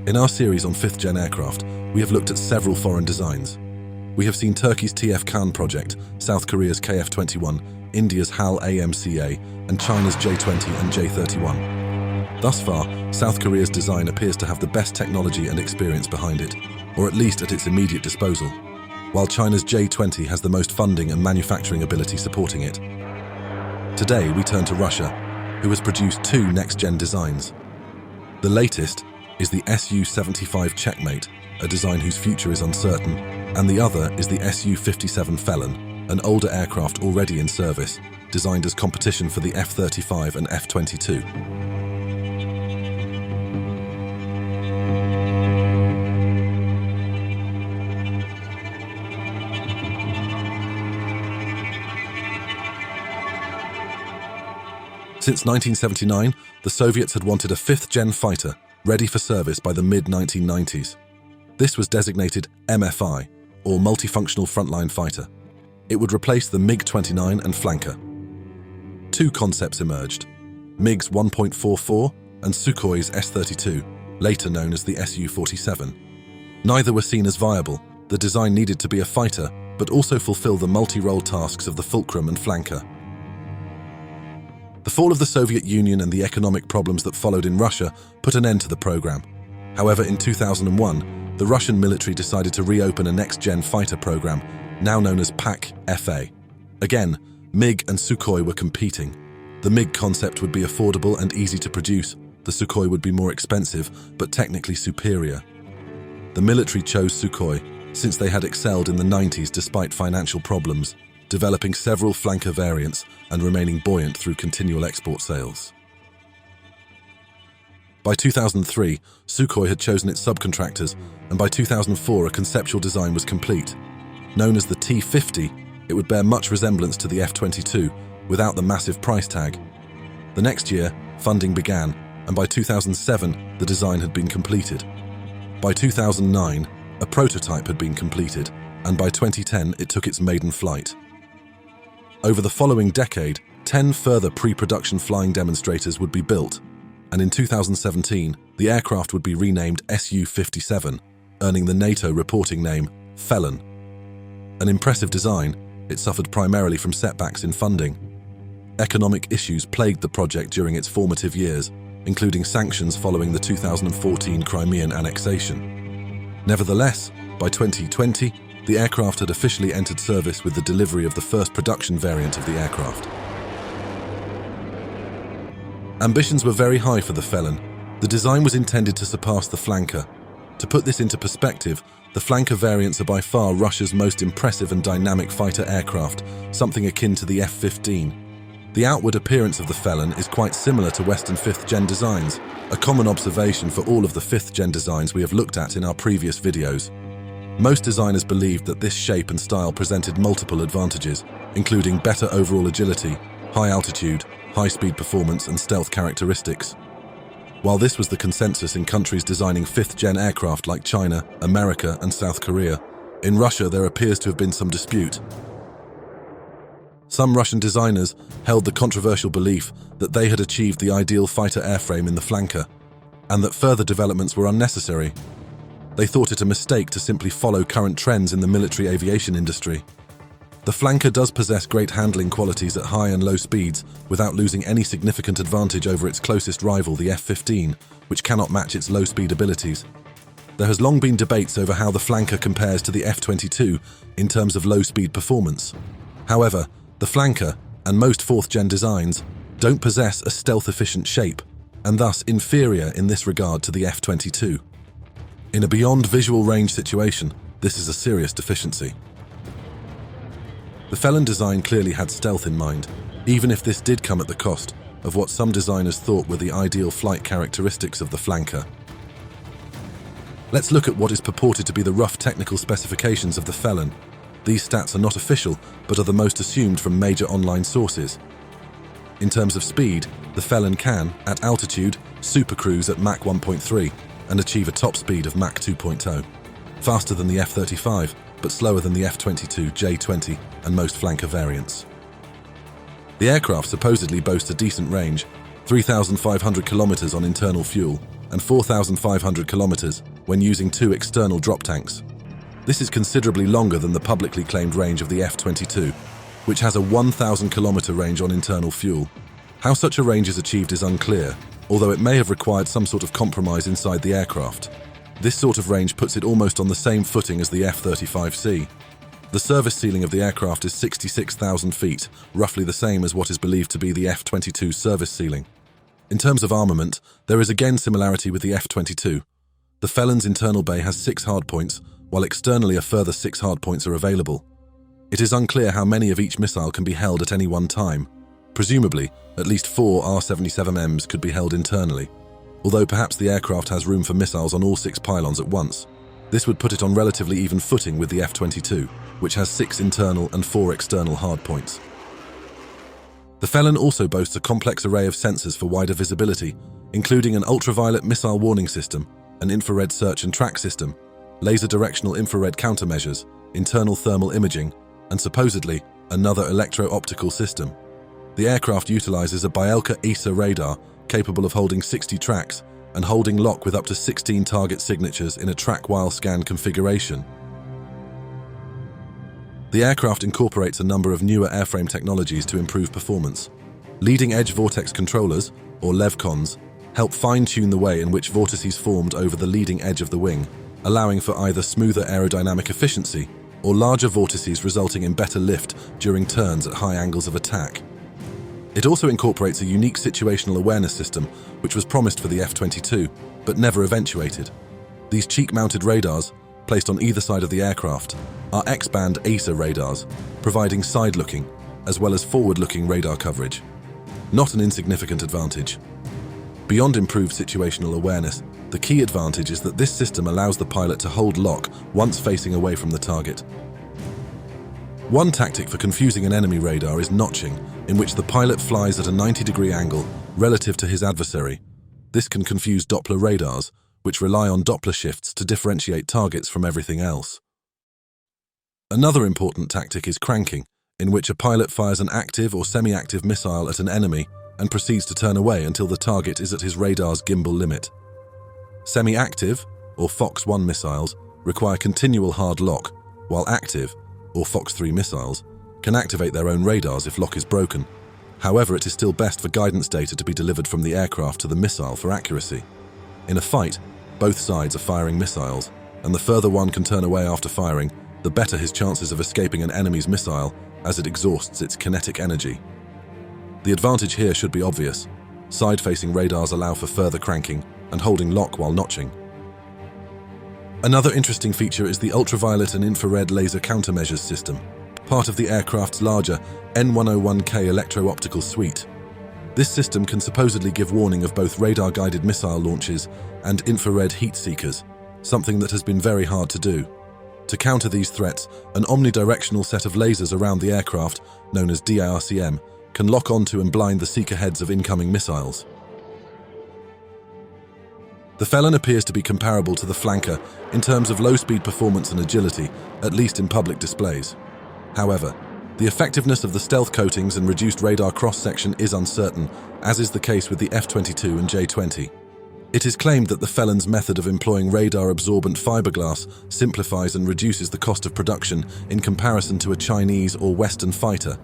In our series on 5th Gen aircraft, we have looked at several foreign designs. We have seen Turkey's TF Khan project, South Korea's KF-21, India's HAL AMCA, and China's J-20 and J-31. Thus far, South Korea's design appears to have the best technology and experience behind it, or at least at its immediate disposal, while China's J-20 has the most funding and manufacturing ability supporting it. Today, we turn to Russia, who has produced two next-gen designs. The latest is the Su-75 Checkmate, a design whose future is uncertain, and the other is the Su-57 Felon, an older aircraft already in service, designed as competition for the F-35 and F-22. Since 1979, the Soviets had wanted a 5th-gen fighter ready for service by the mid-1990s. This was designated MFI, or Multifunctional Frontline Fighter. It would replace the MiG-29 and Flanker. Two concepts emerged, MiG's 1.44 and Sukhoi's S-32, later known as the Su-47. Neither were seen as viable. The design needed to be a fighter, but also fulfill the multi-role tasks of the Fulcrum and Flanker. The fall of the Soviet Union and the economic problems that followed in Russia put an end to the program. However, in 2001, the Russian military decided to reopen a next-gen fighter program, now known as PAK FA. Again, MiG and Sukhoi were competing. The MiG concept would be affordable and easy to produce. The Sukhoi would be more expensive, but technically superior. The military chose Sukhoi, since they had excelled in the 90s despite financial problems, developing several flanker variants and remaining buoyant through continual export sales. By 2003, Sukhoi had chosen its subcontractors, and by 2004 a conceptual design was complete. Known as the T-50, it would bear much resemblance to the F-22 without the massive price tag. The next year, funding began, and by 2007 the design had been completed. By 2009, a prototype had been completed, and by 2010 it took its maiden flight. Over the following decade, 10 further pre-production flying demonstrators would be built, and in 2017, the aircraft would be renamed Su-57, earning the NATO reporting name Felon. An impressive design, it suffered primarily from setbacks in funding. Economic issues plagued the project during its formative years, including sanctions following the 2014 Crimean annexation. Nevertheless, by 2020, the aircraft had officially entered service with the delivery of the first production variant of the aircraft. Ambitions were very high for the Felon. The design was intended to surpass the Flanker. To put this into perspective, the Flanker variants are by far Russia's most impressive and dynamic fighter aircraft, something akin to the F-15. The outward appearance of the Felon is quite similar to Western 5th-gen designs, a common observation for all of the 5th-gen designs we have looked at in our previous videos. Most designers believed that this shape and style presented multiple advantages, including better overall agility, high altitude, high-speed performance, and stealth characteristics. While this was the consensus in countries designing 5th-gen aircraft like China, America, and South Korea, in Russia there appears to have been some dispute. Some Russian designers held the controversial belief that they had achieved the ideal fighter airframe in the Flanker, and that further developments were unnecessary. They thought it a mistake to simply follow current trends in the military aviation industry. The Flanker does possess great handling qualities at high and low speeds without losing any significant advantage over its closest rival, the F-15, which cannot match its low-speed abilities. There has long been debates over how the Flanker compares to the F-22 in terms of low-speed performance. However, the Flanker, and most 4th-gen designs, don't possess a stealth-efficient shape, and thus inferior in this regard to the F-22. In a beyond visual range situation, this is a serious deficiency. The Felon design clearly had stealth in mind, even if this did come at the cost of what some designers thought were the ideal flight characteristics of the Flanker. Let's look at what is purported to be the rough technical specifications of the Felon. These stats are not official, but are the most assumed from major online sources. In terms of speed, the Felon can, at altitude, supercruise at Mach 1.3 and achieve a top speed of Mach 2.0, faster than the F-35, but slower than the F-22, J-20, and most Flanker variants. The aircraft supposedly boasts a decent range, 3,500 kilometers on internal fuel, and 4,500 kilometers when using 2 external drop tanks. This is considerably longer than the publicly claimed range of the F-22, which has a 1,000-kilometer range on internal fuel. How such a range is achieved is unclear, although it may have required some sort of compromise inside the aircraft. This sort of range puts it almost on the same footing as the F-35C. The service ceiling of the aircraft is 66,000 feet, roughly the same as what is believed to be the F-22 service ceiling. In terms of armament, there is again similarity with the F-22. The Felon's internal bay has 6 hardpoints, while externally a further 6 hardpoints are available. It is unclear how many of each missile can be held at any one time. Presumably, at least 4 R-77Ms could be held internally, although perhaps the aircraft has room for missiles on all 6 pylons at once. This would put it on relatively even footing with the F-22, which has 6 internal and 4 external hardpoints. The Felon also boasts a complex array of sensors for wider visibility, including an ultraviolet missile warning system, an infrared search and track system, laser directional infrared countermeasures, internal thermal imaging, and supposedly another electro-optical system. The aircraft utilizes a Bielka ESA radar capable of holding 60 tracks and holding lock with up to 16 target signatures in a track-while-scan configuration. The aircraft incorporates a number of newer airframe technologies to improve performance. Leading-edge vortex controllers, or LEVCONs, help fine-tune the way in which vortices formed over the leading edge of the wing, allowing for either smoother aerodynamic efficiency or larger vortices resulting in better lift during turns at high angles of attack. It also incorporates a unique situational awareness system, which was promised for the F-22, but never eventuated. These cheek-mounted radars, placed on either side of the aircraft, are X-band ESA radars, providing side-looking as well as forward-looking radar coverage. Not an insignificant advantage. Beyond improved situational awareness, the key advantage is that this system allows the pilot to hold lock once facing away from the target. One tactic for confusing an enemy radar is notching, in which the pilot flies at a 90-degree angle relative to his adversary. This can confuse Doppler radars, which rely on Doppler shifts to differentiate targets from everything else. Another important tactic is cranking, in which a pilot fires an active or semi-active missile at an enemy and proceeds to turn away until the target is at his radar's gimbal limit. Semi-active, or Fox 1 missiles, require continual hard lock, while active, or Fox 3 missiles, can activate their own radars if lock is broken. However, it is still best for guidance data to be delivered from the aircraft to the missile for accuracy. In a fight, both sides are firing missiles, and the further one can turn away after firing, the better his chances of escaping an enemy's missile as it exhausts its kinetic energy. The advantage here should be obvious. Side-facing radars allow for further cranking and holding lock while notching. Another interesting feature is the ultraviolet and infrared laser countermeasures system, part of the aircraft's larger N101K electro-optical suite. This system can supposedly give warning of both radar-guided missile launches and infrared heat seekers, something that has been very hard to do. To counter these threats, an omnidirectional set of lasers around the aircraft, known as DIRCM, can lock onto and blind the seeker heads of incoming missiles. The Felon appears to be comparable to the Flanker in terms of low-speed performance and agility, at least in public displays. However, the effectiveness of the stealth coatings and reduced radar cross-section is uncertain, as is the case with the F-22 and J-20. It is claimed that the Felon's method of employing radar-absorbent fiberglass simplifies and reduces the cost of production in comparison to a Chinese or Western fighter,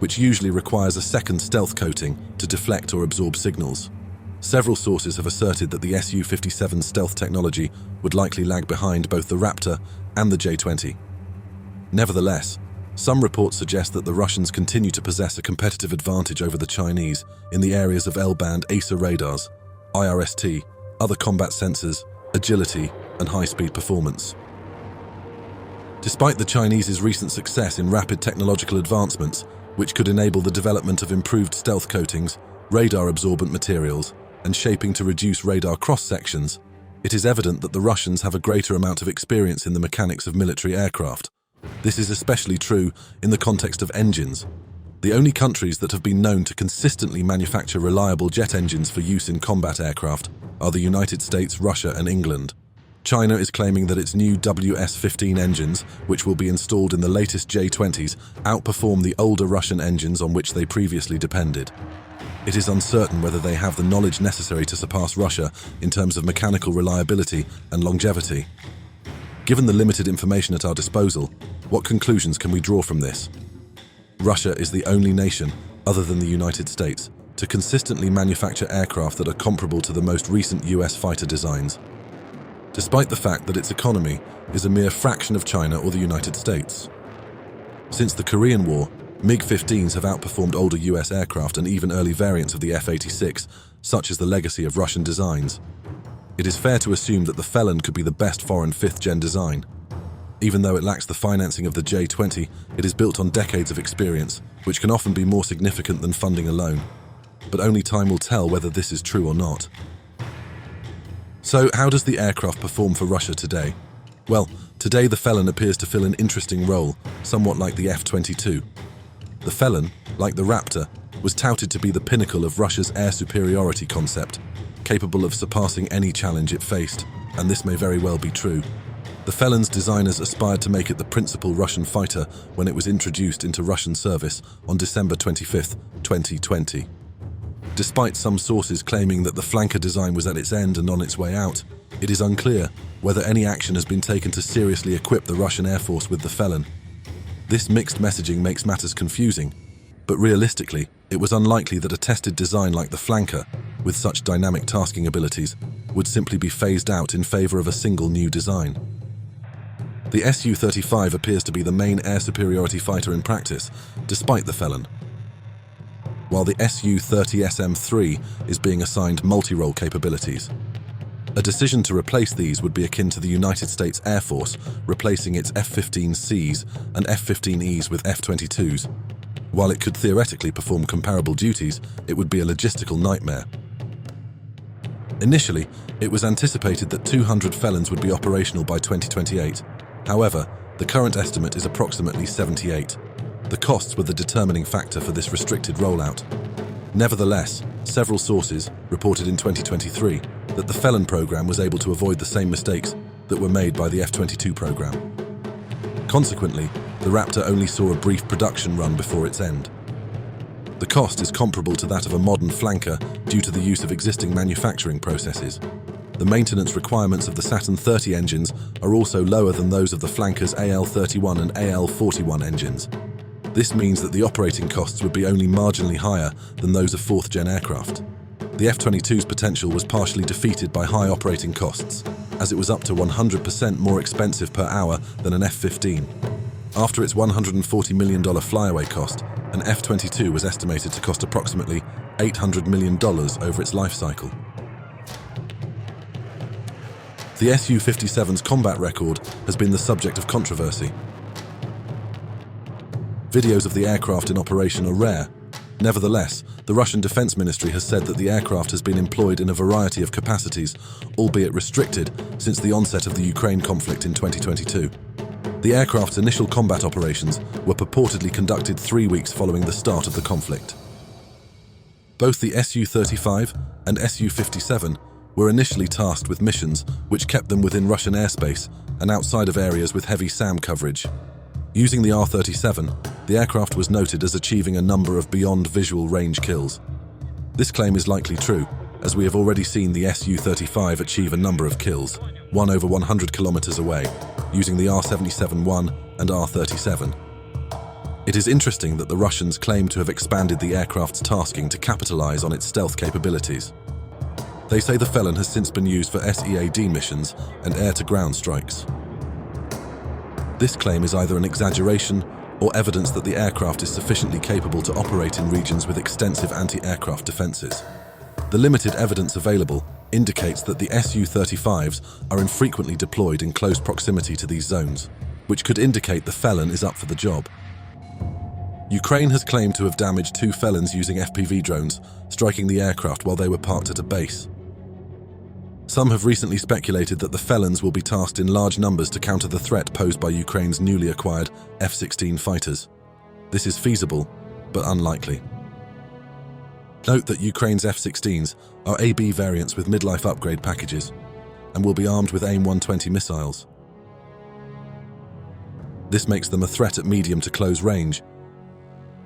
which usually requires a second stealth coating to deflect or absorb signals. Several sources have asserted that the Su-57 stealth technology would likely lag behind both the Raptor and the J-20. Nevertheless, some reports suggest that the Russians continue to possess a competitive advantage over the Chinese in the areas of L-band ESA radars, IRST, other combat sensors, agility, and high-speed performance. Despite the Chinese's recent success in rapid technological advancements, which could enable the development of improved stealth coatings, radar-absorbent materials, and shaping to reduce radar cross-sections, it is evident that the Russians have a greater amount of experience in the mechanics of military aircraft. This is especially true in the context of engines. The only countries that have been known to consistently manufacture reliable jet engines for use in combat aircraft are the United States, Russia, and England. China is claiming that its new WS-15 engines, which will be installed in the latest J-20s, outperform the older Russian engines on which they previously depended. It is uncertain whether they have the knowledge necessary to surpass Russia in terms of mechanical reliability and longevity. Given the limited information at our disposal, what conclusions can we draw from this? Russia is the only nation, other than the United States, to consistently manufacture aircraft that are comparable to the most recent US fighter designs, despite the fact that its economy is a mere fraction of China or the United States. Since the Korean War, MiG-15s have outperformed older US aircraft and even early variants of the F-86, such as the legacy of Russian designs. It is fair to assume that the Felon could be the best foreign 5th-gen design. Even though it lacks the financing of the J-20, it is built on decades of experience, which can often be more significant than funding alone. But only time will tell whether this is true or not. So, how does the aircraft perform for Russia today? Well, today the Felon appears to fill an interesting role, somewhat like the F-22. The Felon, like the Raptor, was touted to be the pinnacle of Russia's air superiority concept, capable of surpassing any challenge it faced, and this may very well be true. The Felon's designers aspired to make it the principal Russian fighter when it was introduced into Russian service on December 25, 2020. Despite some sources claiming that the flanker design was at its end and on its way out, it is unclear whether any action has been taken to seriously equip the Russian Air Force with the Felon. This mixed messaging makes matters confusing, but realistically, it was unlikely that a tested design like the flanker, with such dynamic tasking abilities, would simply be phased out in favor of a single new design. The Su-35 appears to be the main air superiority fighter in practice, despite the Felon, while the Su-30SM-3 is being assigned multi-role capabilities. A decision to replace these would be akin to the United States Air Force replacing its F-15Cs and F-15Es with F-22s. While it could theoretically perform comparable duties, it would be a logistical nightmare. Initially, it was anticipated that 200 Felons would be operational by 2028. However, the current estimate is approximately 78. The costs were the determining factor for this restricted rollout. Nevertheless, several sources reported in 2023 that the Felon program was able to avoid the same mistakes that were made by the F-22 program. Consequently, the Raptor only saw a brief production run before its end. The cost is comparable to that of a modern flanker due to the use of existing manufacturing processes. The maintenance requirements of the Saturn 30 engines are also lower than those of the flanker's AL-31 and AL-41 engines. This means that the operating costs would be only marginally higher than those of 4th-gen aircraft. The F-22's potential was partially defeated by high operating costs, as it was up to 100% more expensive per hour than an F-15. After its $140 million flyaway cost, an F-22 was estimated to cost approximately $800 million over its life cycle. The Su-57's combat record has been the subject of controversy. Videos of the aircraft in operation are rare. Nevertheless, the Russian Defense Ministry has said that the aircraft has been employed in a variety of capacities, albeit restricted, since the onset of the Ukraine conflict in 2022. The aircraft's initial combat operations were purportedly conducted 3 weeks following the start of the conflict. Both the Su-35 and Su-57 were initially tasked with missions which kept them within Russian airspace and outside of areas with heavy SAM coverage. Using the R-37, the aircraft was noted as achieving a number of beyond visual range kills. This claim is likely true, as we have already seen the Su-35 achieve a number of kills, one over 100 kilometers away, using the R-77-1 and R-37. It is interesting that the Russians claim to have expanded the aircraft's tasking to capitalize on its stealth capabilities. They say the Felon has since been used for SEAD missions and air-to-ground strikes. This claim is either an exaggeration or evidence that the aircraft is sufficiently capable to operate in regions with extensive anti-aircraft defenses. The limited evidence available indicates that the Su-35s are infrequently deployed in close proximity to these zones, which could indicate the Felon is up for the job. Ukraine has claimed to have damaged 2 Felons using FPV drones, striking the aircraft while they were parked at a base. Some have recently speculated that the Felons will be tasked in large numbers to counter the threat posed by Ukraine's newly acquired F-16 fighters. This is feasible, but unlikely. Note that Ukraine's F-16s are AB variants with midlife upgrade packages and will be armed with AIM-120 missiles. This makes them a threat at medium to close range.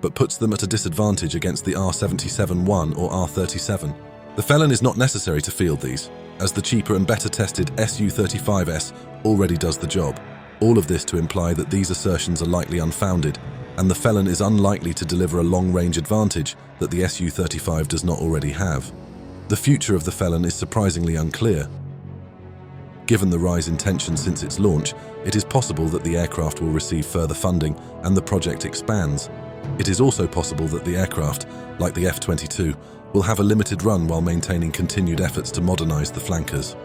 but puts them at a disadvantage against the R-77-1 or R-37. The Felon is not necessary to field these, as the cheaper and better tested Su-35S already does the job. All of this to imply that these assertions are likely unfounded, and the Felon is unlikely to deliver a long-range advantage that the Su-35 does not already have. The future of the Felon is surprisingly unclear. Given the rise in tension since its launch, it is possible that the aircraft will receive further funding and the project expands. It is also possible that the aircraft, like the F-22, will have a limited run while maintaining continued efforts to modernize the flankers.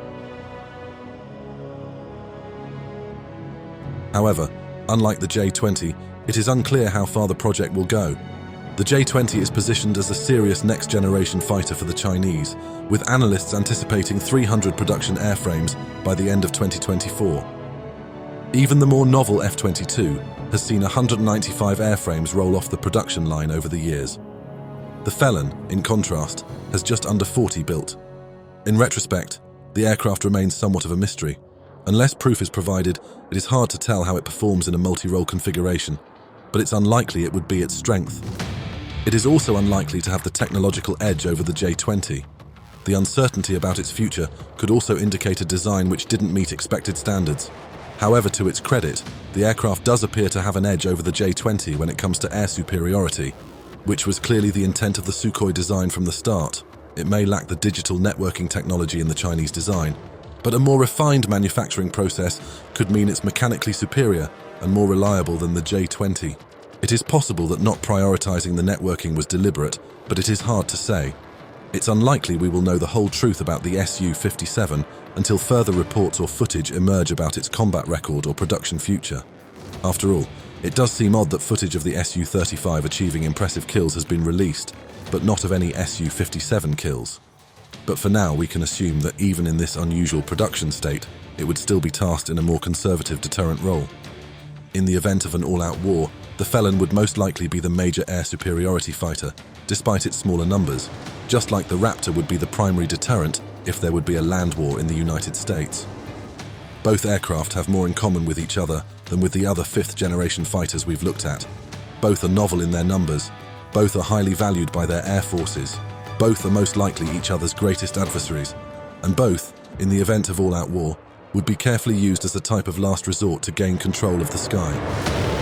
However, unlike the J-20, it is unclear how far the project will go. The J-20 is positioned as a serious next-generation fighter for the Chinese, with analysts anticipating 300 production airframes by the end of 2024. Even the more novel F-22 has seen 195 airframes roll off the production line over the years. The Felon, in contrast, has just under 40 built. In retrospect, the aircraft remains somewhat of a mystery. Unless proof is provided, it is hard to tell how it performs in a multi-role configuration, but it's unlikely it would be its strength. It is also unlikely to have the technological edge over the J-20. The uncertainty about its future could also indicate a design which didn't meet expected standards. However, to its credit, the aircraft does appear to have an edge over the J-20 when it comes to air superiority, which was clearly the intent of the Sukhoi design from the start. It may lack the digital networking technology in the Chinese design, but a more refined manufacturing process could mean it's mechanically superior and more reliable than the J-20. It is possible that not prioritizing the networking was deliberate, but it is hard to say. It's unlikely we will know the whole truth about the Su-57 until further reports or footage emerge about its combat record or production future. After all, it does seem odd that footage of the Su-35 achieving impressive kills has been released, but not of any Su-57 kills. But for now, we can assume that even in this unusual production state, it would still be tasked in a more conservative deterrent role. In the event of an all-out war, the Felon would most likely be the major air superiority fighter, despite its smaller numbers, just like the Raptor would be the primary deterrent if there would be a land war in the United States. Both aircraft have more in common with each other than with the other fifth-generation fighters we've looked at. Both are novel in their numbers, both are highly valued by their air forces, both are most likely each other's greatest adversaries, and both, in the event of all-out war, would be carefully used as a type of last resort to gain control of the sky.